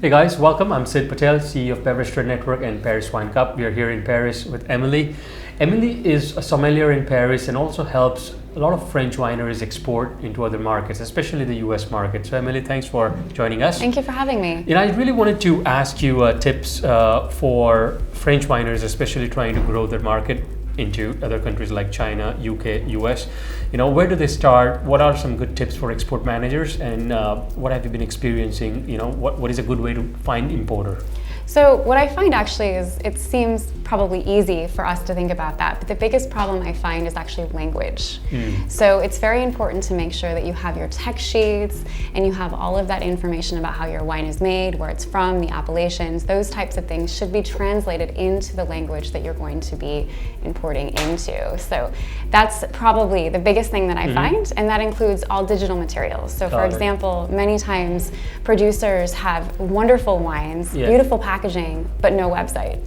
Hey guys, welcome. I'm Sid Patel, CEO of Beverage Trade Network and Paris Wine Cup. We are here in Paris with Emily. Emily is a sommelier in Paris and also helps a lot of French wineries export into other markets, especially the US market. So Emily, thanks for joining us. Thank you for having me. I really wanted to ask you tips for French wineries, especially trying to grow their market into other countries like China, UK, US. Where do they start? What are some good tips for export managers, and what have you been experiencing? What is a good way to find importer? So what I find actually is it seems probably easy for us to think about that, but the biggest problem I find is actually language. So it's very important to make sure that you have your text sheets and you have all of that information about how your wine is made, where it's from, the appellations, those types of things should be translated into the language that you're going to be importing into. So that's probably the biggest thing that I find, and that includes all digital materials. So for example, many times producers have wonderful wines, beautiful packaging, but no website.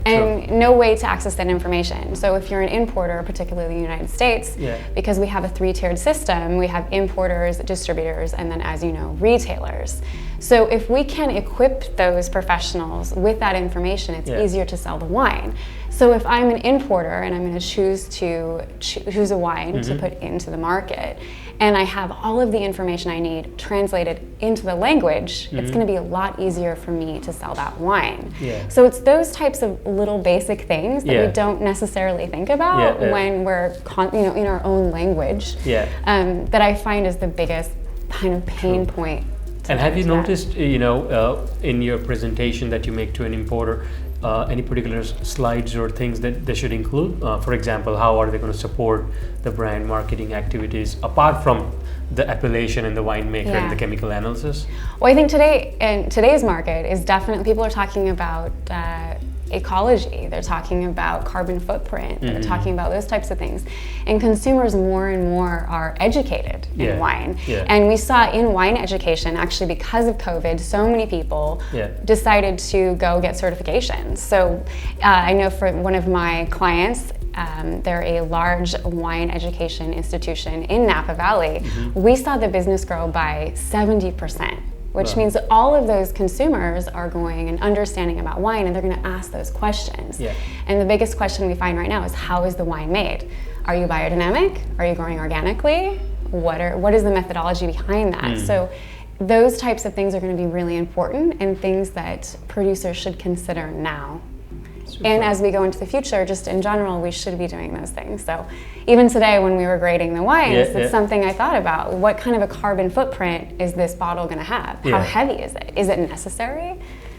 And no way to access that information. So if you're an importer, particularly the United States, because we have a three-tiered system, we have importers, distributors, and then, as you know, retailers. So if we can equip those professionals with that information, it's easier to sell the wine. So if I'm an importer and I'm going to choose a wine to put into the market, and I have all of the information I need translated into the language, it's going to be a lot easier for me to sell that wine. So it's those types of little basic things that we don't necessarily think about when we're in our own language that I find is the biggest kind of pain point. And have you noticed, in your presentation that you make to an importer, any particular slides or things that they should include? For example, how are they going to support the brand marketing activities apart from the appellation and the winemaker and the chemical analysis? Well, I think in today's market is definitely, people are talking about ecology, they're talking about carbon footprint, they're talking about those types of things. And consumers more and more are educated in wine. And we saw in wine education, actually because of COVID, so many people decided to go get certifications. So I know for one of my clients, they're a large wine education institution in Napa Valley. We saw the business grow by 70%. Which means that all of those consumers are going and understanding about wine, and they're going to ask those questions. And the biggest question we find right now is, how is the wine made? Are you biodynamic? Are you growing organically? What is the methodology behind that? So those types of things are going to be really important and things that producers should consider now. And as we go into the future, just in general, we should be doing those things. So even today when we were grading the wines, it's something I thought about. What kind of a carbon footprint is this bottle going to have? How heavy is it? Is it necessary?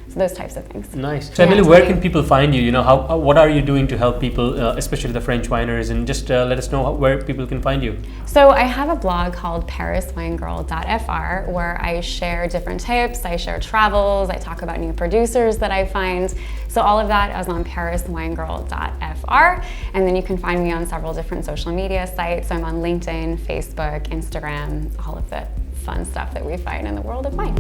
So those types of things. Nice. So Emily, where can people find you? What are you doing to help people, especially the French wineries, and just let us know where people can find you. So I have a blog called pariswinegirl.fr where I share different tips, I share travels, I talk about new producers that I find. So all of that is on pariswinegirl.fr, and then you can find me on several different social media sites. So I'm on LinkedIn, Facebook, Instagram, all of the fun stuff that we find in the world of wine.